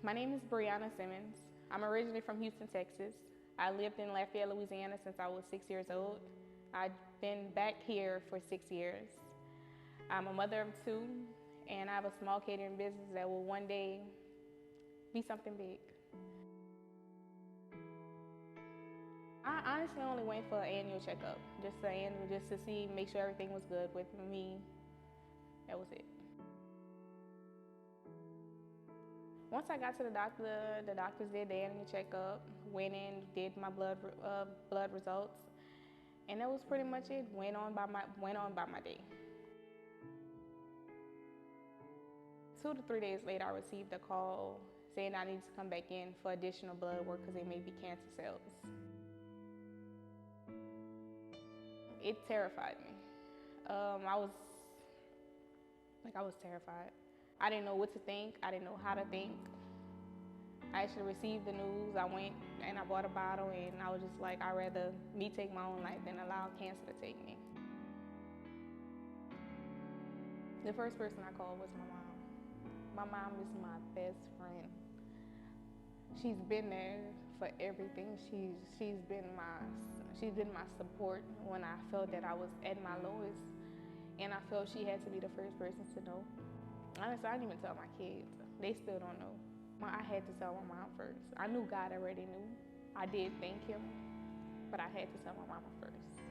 My name is Brianna Simmons. I'm originally from Houston, Texas. I lived in Lafayette, Louisiana since I was 6 years old. I've been back here for 6 years. I'm a mother of two, and I have a small catering business that will one day be something big. I honestly only went for an annual checkup, just to see, make sure everything was good with me. That was it. Once I got to the doctors did the annual checkup, went in, did my blood results, and that was pretty much it. Went on by my day. 2 to 3 days later, I received a call saying I need to come back in for additional blood work because they may be cancer cells. It terrified me. I was terrified. I didn't know what to think. I didn't know how to think. I actually received the news. I went and I bought a bottle, and I was just like, I'd rather me take my own life than allow cancer to take me. The first person I called was my mom. My mom is my best friend. She's been there for everything. She's been my support when I felt that I was at my lowest, and I felt she had to be the first person to know. Honestly, I didn't even tell my kids. They still don't know. I had to tell my mom first. I knew God already knew. I did thank him, but I had to tell my mama first.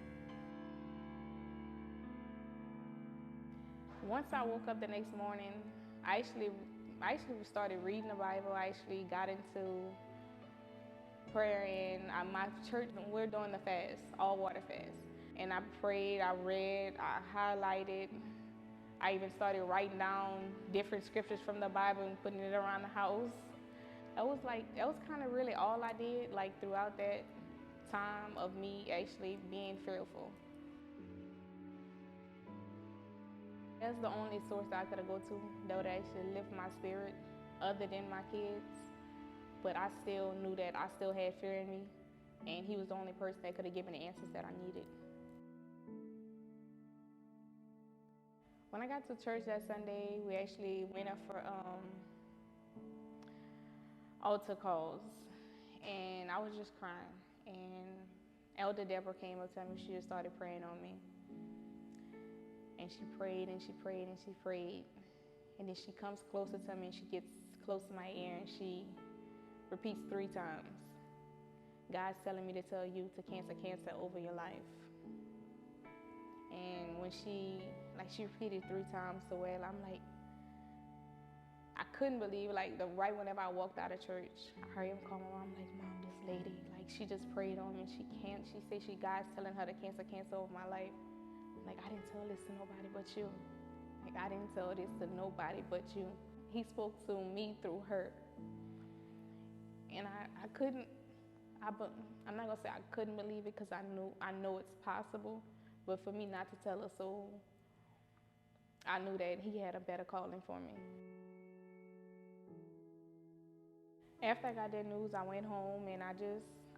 Once I woke up the next morning, I actually started reading the Bible. I actually got into prayer, and my church, we're doing the fast, all water fast. And I prayed, I read, I highlighted. I even started writing down different scriptures from the Bible and putting it around the house. That was kind of really all I did, like throughout that time of me actually being fearful. That's the only source that I could go to that would actually lift my spirit other than my kids. But I still knew that I still had fear in me, and he was the only person that could have given the answers that I needed. When I got to church that Sunday, we actually went up for altar calls, and I was just crying. And Elder Deborah came up to me. She just started praying on me. And she prayed and she prayed and she prayed. And then she comes closer to me and she gets close to my ear and she repeats 3 times. God's telling me to tell you to cancel cancer over your life. And when she repeated 3 times so well, I'm like, I couldn't believe it. Right whenever I walked out of church, I heard him call my mom, like, Mom, this lady, she just prayed on me and she said God's telling her to cancel cancer over my life. Like, I didn't tell this to nobody but you. I didn't tell this to nobody but you. He spoke to me through her. And I'm not gonna say I couldn't believe it because I know it's possible. But for me not to tell a soul, I knew that he had a better calling for me. After I got that news, I went home and I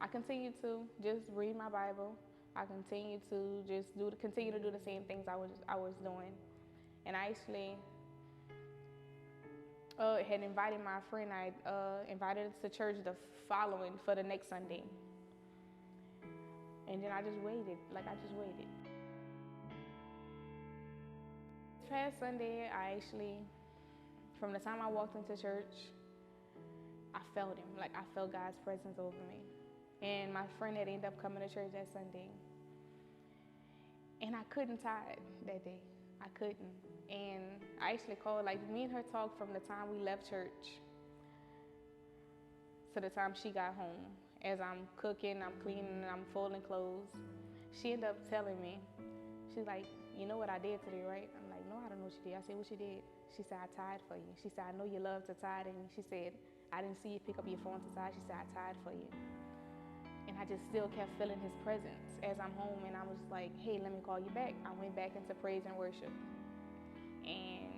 continued to just read my Bible. I continued to just continue to do the same things I was doing. And I actually had invited my friend. I invited her to church for the next Sunday. And then I just waited. This past Sunday, from the time I walked into church, I felt him. I felt God's presence over me. And my friend had ended up coming to church that Sunday. And I couldn't tithe that day. I couldn't. And I actually called, me and her talked from the time we left church to the time she got home. As I'm cooking, I'm cleaning, I'm folding clothes. She ended up telling me, she's like, you know what I did today, right? I'm like, no, I don't know what you did. I said, what you did? She said, I tithe for you. She said, I know you love to tithe. And she said, I didn't see you pick up your phone to tithe. She said, I tithe for you. And I just still kept feeling his presence as I'm home, and I was like, hey, let me call you back. I went back into praise and worship. And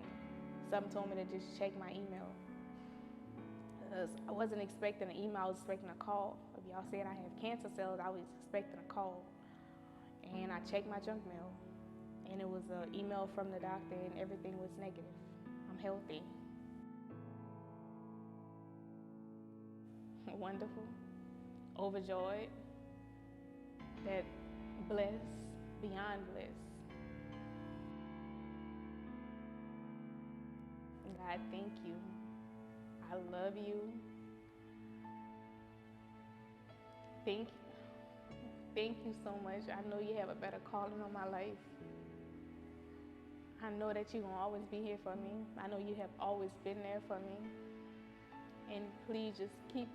something told me to just check my email. Because I wasn't expecting an email, I was expecting a call. If y'all said I have cancer cells, I was expecting a call. And I checked my junk mail, and it was an email from the doctor, and everything was negative. I'm healthy. 2 to 3 days later, I received a call saying I had cancer cells over my life. And I couldn't tithe that day. I couldn't. And something told me to just check my email. Because I wasn't expecting an email, I was expecting a call. And I checked my junk mail, and it was an email from the doctor, and everything was negative. I'm healthy. wonderful, overjoyed, that bliss, beyond bliss. God, thank you. I love you. Thank you so much. I know you have a better calling on my life. I know that you're going to always be here for me. I know you have always been there for me. And please just keep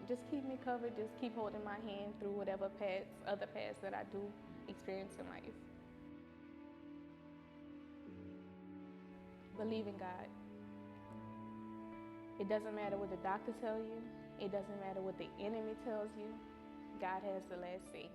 me covered. Just keep holding my hand through whatever other paths that I do experience in life. Believe in God. It doesn't matter what the doctor tells you. It doesn't matter what the enemy tells you. God has the last say.